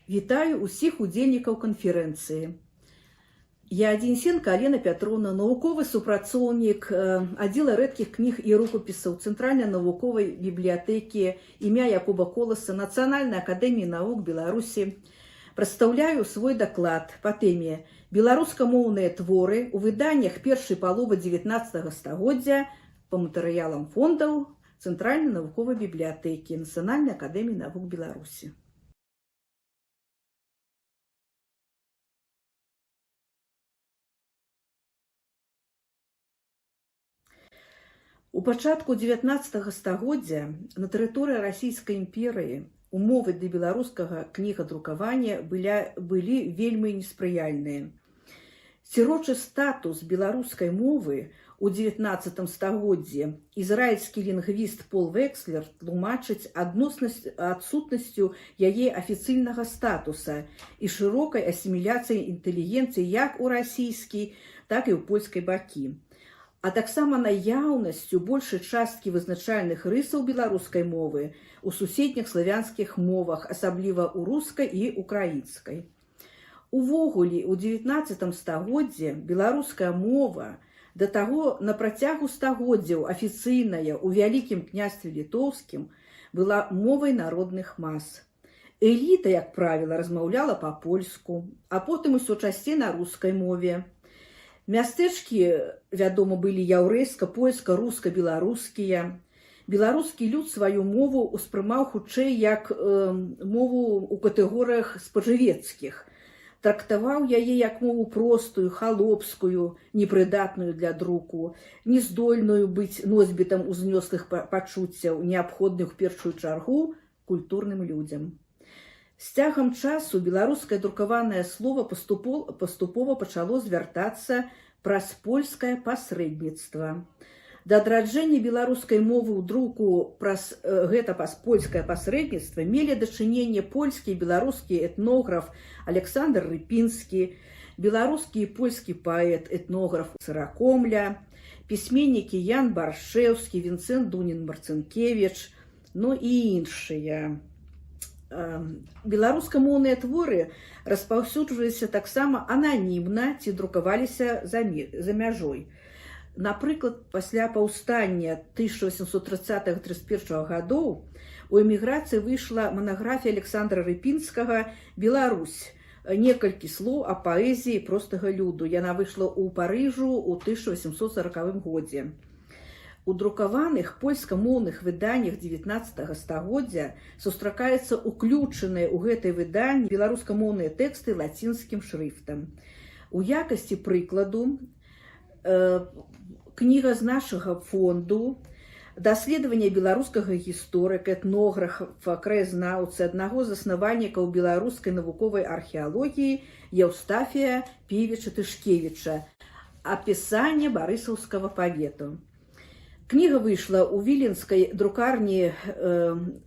Вітаю усіх удзельнікаў канферэнцыі. Я Денисенко Алена Петровна, навуковы супрацоўнік аддзела рэдкіх кніг і рукапісаў Цэнтральнай навуковай бібліятэкі імя Якуба Коласа Нацыянальнай акадэміі навук Беларусі. Прадстаўляю свой даклад па тэме «Беларускамоўныя творы ў выданнях першай паловы 19 стагоддзя» па матэрыялам фондаў Цэнтральнай навуковай бібліятэкі Нацыянальнай акадэміі навук Беларусі. У пачатку 19 стагоддзя на тэрыторыі Расійскай імперыі умовы для беларускага кнігадрукавання былі вельмі неспрыяльныя. Сірочы статус беларускай мовы у 19 стагоддзі ізраільскі лінгвіст Пол Векслер тлумачыць адсутнасцю яе афіцыйнага статуса і шырокай асіміляцыі інтэлігенцыі як у расійскай, так і ў польскай бакі. А таксама наяўнасцю большай часткі вызначальных рысаў беларускай мовы у суседніх славянскіх мовах, асабліва ў рускай і украінскай. Увогуле, у 19 стагоддзе беларуская мова да таго на працягу стагоддзяў афіцыйная ў Вялікім княстве літоўскім была мовай народных мас. Эліта, як правіла, размаўляла па-польску, а потым усё часцей на рускай мове. Мястэчкі, вядома, былі яўрэйска-польска, руска-беларускія. Беларускі люд сваю мову ўспрымаў хутчэй як мову ў катэгорыях спажывецкіх. Трактаваў яе як мову простую, халопскую, непрыдатную для друку, нездольную быць носьбітам узнёслых пачуццяў, неабходных у першую чаргу культурным людзям. З цягам часу беларускае друкаванае слова паступова пачало звяртацца праз польскае пасрэдніцтва. Да адраджэння беларускай мовы ў друку праз гэта польскае пасрэдніцтва мелі дачыненне польскі і беларускі этнограф Александр Рыпінскі, беларускі і польскі паэт-этнограф Сыракомля, пісьменнікі Ян Баршэўскі, Вінцэнт Дунін-Марцынкевіч, і іншыя. Беларускамоўныя творы распаўсюджваліся таксама ананімна ці друкаваліся за мяжой. Напрыклад, пасля паўстання 1830-31 гадоў у эміграцыі выйшла манаграфія Александра Рыпінскага «Беларусь. Некалькі слоў о паэзіі простага люду». Яна выйшла ў Парыжу ў 1840 годзе. У друкаваных польскамоўных выданнях 19 стагоддзя сустракаюцца ўключаныя ў гэтае выданне беларускамоўныя тэксты лацінскім шрыфтам. У якасці прыкладу кніга з нашага фонду «Даследаванне беларускага гісторыка, этнографа, краязнаўцы, аднаго з заснавальнікаў беларускай навуковай археалогіі Еўстафія Півіча-Тышкевіча. Апісанне барысаўскага павету». Кніга выйшла ў віленскай друкарні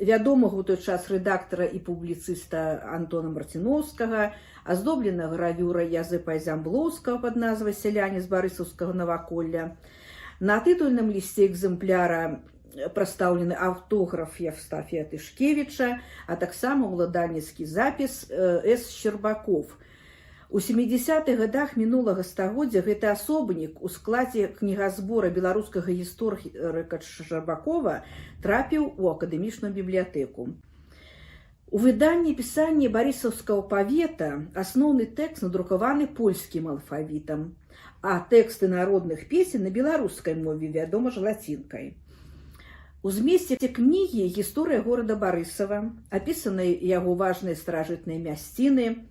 вядомага ў той час рэдактара і публіцыста Антона Марціноўскага, аздоблена гравюрай Языпа Зямблоўскага пад назвай «Сяляне з барысаўскага наваколля». На тытульным лісце экземпляра прадстаўлены аўтограф Еўстафія Тышкевіча, а таксама ўладальніцкі запіс С. Щербаков. У 70-х гадах мінулага стагоддзя гэты асобнік у складзе кнігазбора беларускага гісторыка Щербакова трапіў у акадэмічную бібліятэку. У выданні пісання барысаўскага павета асноўны тэкст надрукаваны польскім алфавітам, а тэксты народных песень на беларускай мове, вядома ж, лацінкай. У змесце кнігі гісторыя горада Барысава, апісаны яго важныя старажытныя мясціны.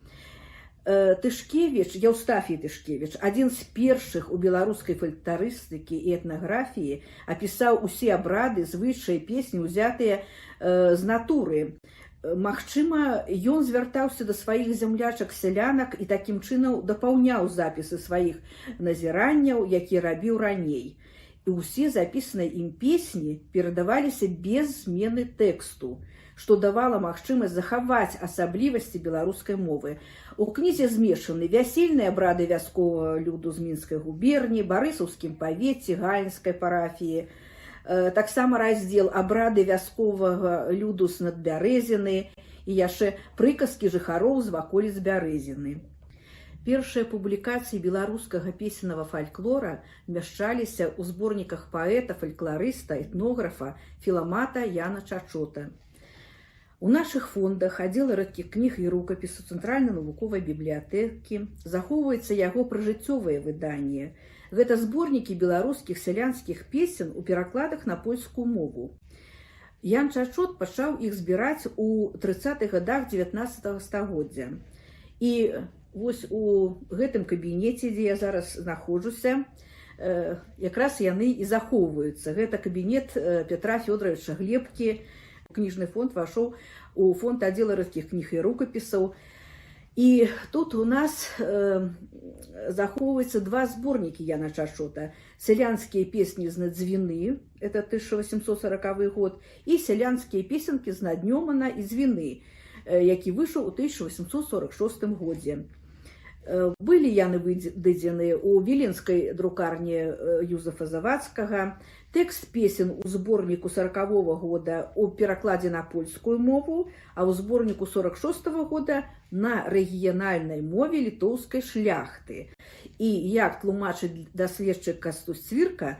Еўстафій Тышкевіч, адзін з першых у беларускай фалькларыстыкі і этнаграфіі, апісаў усе абрады, звычаі, песні, узятыя з натуры. Магчыма, ён звяртаўся да сваіх зямлячак-сялянак і такім чынам дапаўняў запісы сваіх назіранняў, які рабіў раней. І ўсе запісаныя ім песні перадаваліся без змены тэксту, што давала магчымасць захаваць асаблівасці беларускай мовы. У кнізе змешаны вясельныя абрады вясковага люду з Мінскай губерні, барысаўскім павеце, гаінскай парафіі, таксама раздзел абрады вясковага люду з Надбярэзіны і яшчэ прыказкі жыхароў з ваколіц Бярэзіны. Першыя публікацыі беларускага песеннага фальклора змяшчаліся ў зборніках паэта, фальклорыста, этнографа, філамата Яна Чачота. У нашых фондах аддзела рэдкіх кніг і рукапісу Цэнтральнай навуковай бібліятэкі захоўваецца яго прыжыццёвае выданне. Гэта зборнікі беларускіх сялянскіх песен у перакладах на польскую мову. Ян Чачот пачаў іх збіраць у 30-х гадах 19 стагоддзя. І вось у гэтым кабінеце, дзе я зараз знаходжуся, якраз яны і захоўваюцца. Гэта кабінет Петра Фёдоровича Глебкі. Кніжны фонд вайшоў у фонд аддзела рэдкіх кніг і рукапісаў. І тут у нас захоўваюцца два зборнікі Яна Чачота. «Сялянскія песні з Надзвіны», это 1840 год, і «Сялянскія песенкі з Наднёмана і Звіны», які выйшаў у 1846 годзе. Былі яны выдадзены ў віленскай друкарні Юзефа Завадскага. Тэкст песен у зборніку 40-го года ў перакладзе на польскую мову, а ў зборніку 46-го года на рэгіянальнай мове літоўскай шляхты. І, як тлумачыць даследчык Кастусь Цвірка,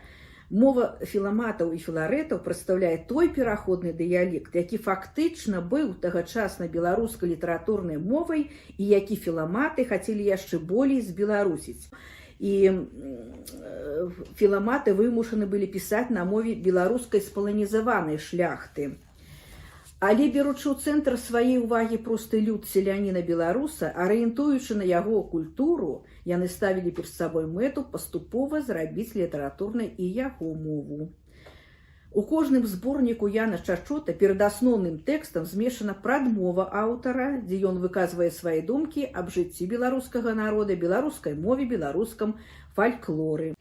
мова філаматаў і філарэтаў прадстаўляе той пераходны дыялект, які фактычна быў тагачасна беларускай літаратурнай мовай і які філаматы хацелі яшчэ болей збеларусіць. І філаматы вымушаны былі пісаць на мове беларускай спаланізаванай шляхты. Але, беручы ў цэнтр сваёй увагі просты люд селяніна-беларуса, арыентуючы на яго культуру, яны ставілі перад сабой мэту паступова зрабіць літаратурнай і яго мову. У кожным зборніку Яна Чачота перад асноўным тэкстам змешана прадмова аўтара, дзе ён выказвае свае думкі аб жыцці беларускага народа, беларускай мове, беларускам фальклоры.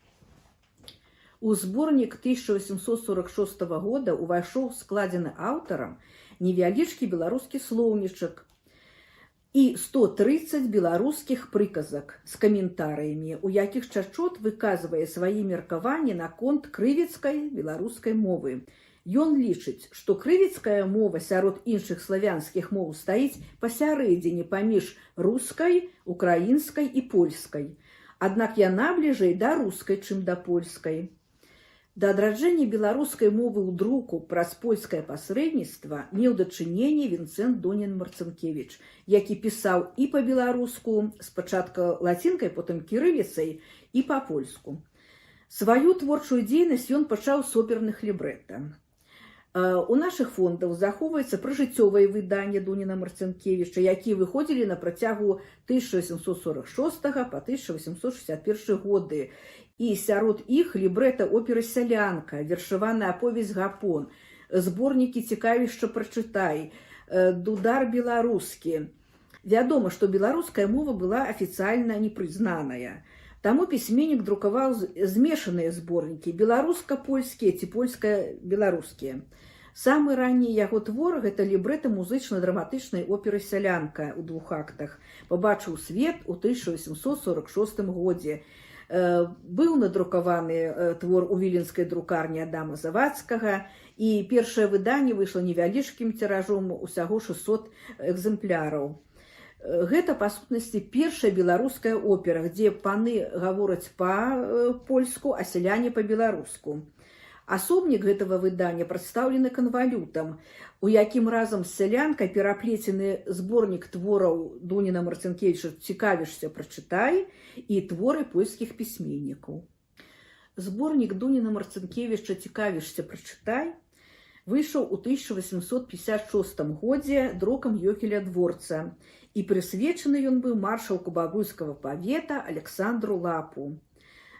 У зборнік 1846 года увайшоў складзены аўтарам невялічкі беларускі слоўнічак і 130 беларускіх прыказак з каментарыямі, у якіх Чачот выказвае свае меркаванні наконт крывіцкай беларускай мовы. Ён лічыць, што крывіцкая мова сярод іншых славянскіх моў стаіць пасярэдзіне паміж рускай, украінскай і польскай. Аднак яна бліжэй да рускай, чым да польскай. Да адраджэння беларускай мовы ў друку праз польскае пасрэдніцтва меў дачыненне Вінцэнт Донін-Марцынкевіч, які пісаў і па-беларуску, спачатку лацінкай, потым кірыліцай, і па-польску. Сваю творчую дзейнасць ён пачаў з оперных лібрэта. У нашых фондах захоўваецца прыжыццёвае выданне Доніна-Марцынкевіча, якія выходзілі на працягу 1846 па 1861 годы. І сярод іх лібрэта оперы «Сялянка», вершаваная аповесць «Гапон», зборнікі «Цікавішча прачытай», «Дудар беларускі». Вядома, што беларуская мова была афіцыйна непрызнаная. Таму пісьменнік друкаваў змешаныя зборнікі беларуска-польскія ці польска-беларускія. Самы ранні яго твор – гэта лібрэта музычна-драматычнай оперы «Сялянка» ў 2 актах. Пабачыў свет у 1846 годзе. Быў надрукаваны твор у віленскай друкарні Адама Завадскага, і першае выданне выйшло невялічкім тиражом, усяго 600 экземпляраў. Гэта, па сутнасці, першая беларуская опера, дзе паны гавораць па-польску, а сяляне па-беларуску. Асобнік гэтага выдання прадстаўлены канвалютам, у якім разам з «Сялянкай» пераплецены зборнік твораў Доніна-Марцынкевіча «Цікавішся прачытай» і творы польскіх пісьменнікаў. Зборнік Доніна-Марцынкевіча «Цікавішся прачытай» выйшаў у 1856 годзе друкам Йокеля Дворца, і прысвечаны ён быў маршалку бабруйскага павета Александру Лапу.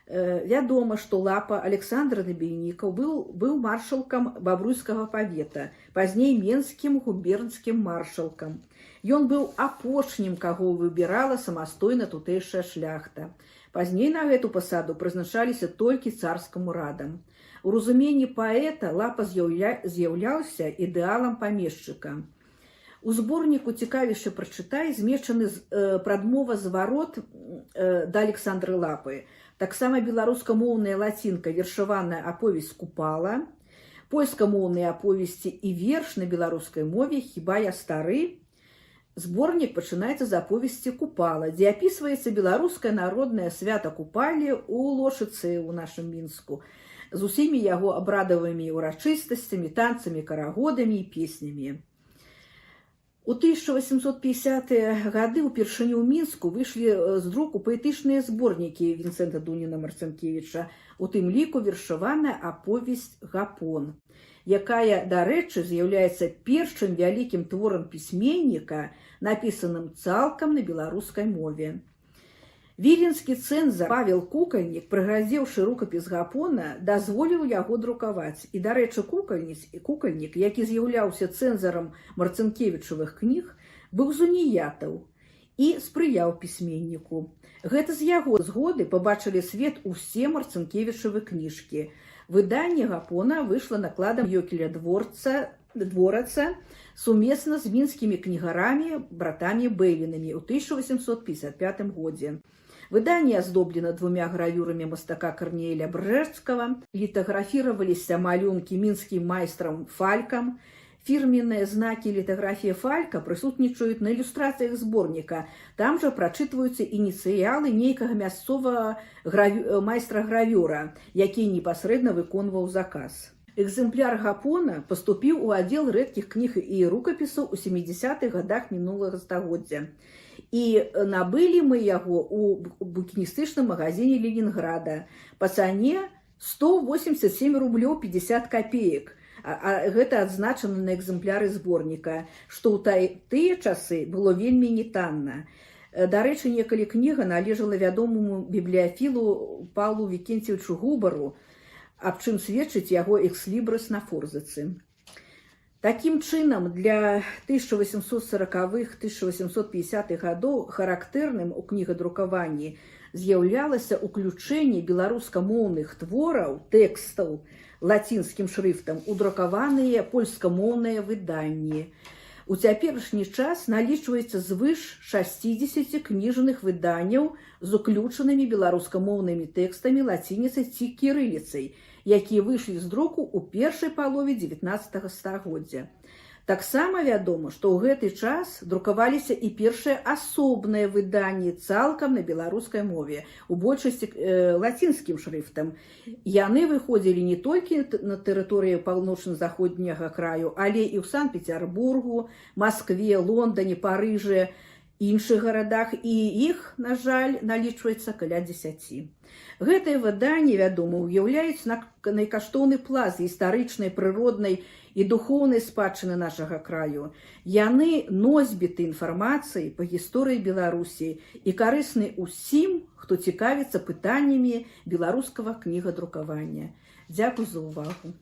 Вядома, што Лапа Александр Набельнікаў быў маршалкам бабруйскага павета, пазней менскім губернскім маршалкам. Ён быў апошнім, каго выбірала самастойна тутэйшая шляхта. Пазней на гэту пасаду прызначаліся толькі царскім урадам. У разуменні паэта Лапа з'яўляўся ідэалам памешчыка. У зборніку «Цікавішча прачытай» змешчаны прадмова-зварот да Александры Лапы. Таксама беларускамоўная лацінка вершаваная аповесць «Купала», польскамоўныя аповесці і верш на беларускай мове «Хіба я стары», Зборнік пачынаецца з аповесці Купала, дзе апісваецца беларускае народнае свята Купалі ў Лошыцы ў нашым Мінску з усімі яго абрадавымі урачыстасцямі, танцамі, карагодамі і песнямі. У 1850-е гады ўпершыню ў Мінску выйшлі з друку паэтычныя зборнікі Вінцэнта Дуніна Марцінкевіча, у тым ліку вершаваная аповесць «Гапон», якая, дарэчы, з'яўляецца першым вялікім творам пісьменніка, напісаным цалкам на беларускай мове. Віленскі цэнзар Павел Кукальнік, прыглядзеўшы рукапіс Гапона, дазволіў яго друкаваць. І, дарэчы, Кукальнік, які з'яўляўся цэнзарам марцінкевічавых кніг, быў з уніятаў і спрыяў пісьменніку. Гэта з яго згоды пабачылі свет усе марцінкевічавы кніжкі. Выданне Гапона выйшла накладам Йокеля Двораца сумесна з мінскімі кнігарамі братамі Бэйлінамі ў 1855 годзе. Выданне аздоблена 2 гравюрамі мастака Карнеля Бржэцкага, літаграфіраваліся малюнкі мінскім майстрам Фалькам. Фірменныя знакі літаграфіі Фалька прысутнічаюць на ілюстрацыях зборніка. Там жа прачытваюцца ініцыялы нейкага мясцовага майстра-гравюра, які непасрэдна выконваў заказ. Экземпляр Гапона паступіў у аддзел рэдкіх кніг і рукапісаў у 70-х гадах мінулага стагоддзя. І набылі мы яго ў букіністычным магазине Ленінграда па цане 187 рублёў 50 копеек. А гэта адзначана на экземпляры зборніка, што ў тыя часы было вельмі нетанна. Дарэчы, некалі кніга належала вядомаму бібліяфілу Паўлу Вікенцевічу Губару, аб чым сведчыць яго экслібрыс на форзацы. Такім чынам, для 1840-1850-х гадоў характэрным у кнігадрукаванні з'яўлялася ўключэнне беларускамоўных твораў, тэкстаў лацінскім шрыфтам у друкаваныя польскамоўныя выданні. У цяперашні час налічваецца звыш 60 кніжных выданняў з уключанымі беларускамоўнымі тэкстамі лацініцай ці кірыліцай, якія выйшлі з друку ў першай палове 19 стагоддзя. Таксама вядома, што ў гэты час друкаваліся і першыя асобныя выданні цалкам на беларускай мове, у большасці лацінскім шрыфтам. Яны выходзілі не толькі на тэрыторыі паўночна-заходняга краю, але і ў Санкт-Петербургу, Маскве, Лондане, Парыжы, іншых гарадах, і іх, на жаль, налічваецца каля 10. Гэтыя выданні, вядома, уяўляюць найкаштоўны пласт гістарычнай, прыроднай і духоўнай спадчыны нашага краю. Яны носьбіты інфармацыі па гісторыі Беларусі і карысны ўсім, хто цікавіцца пытаннямі беларускага кнігадрукавання. Дзякуй за ўвагу.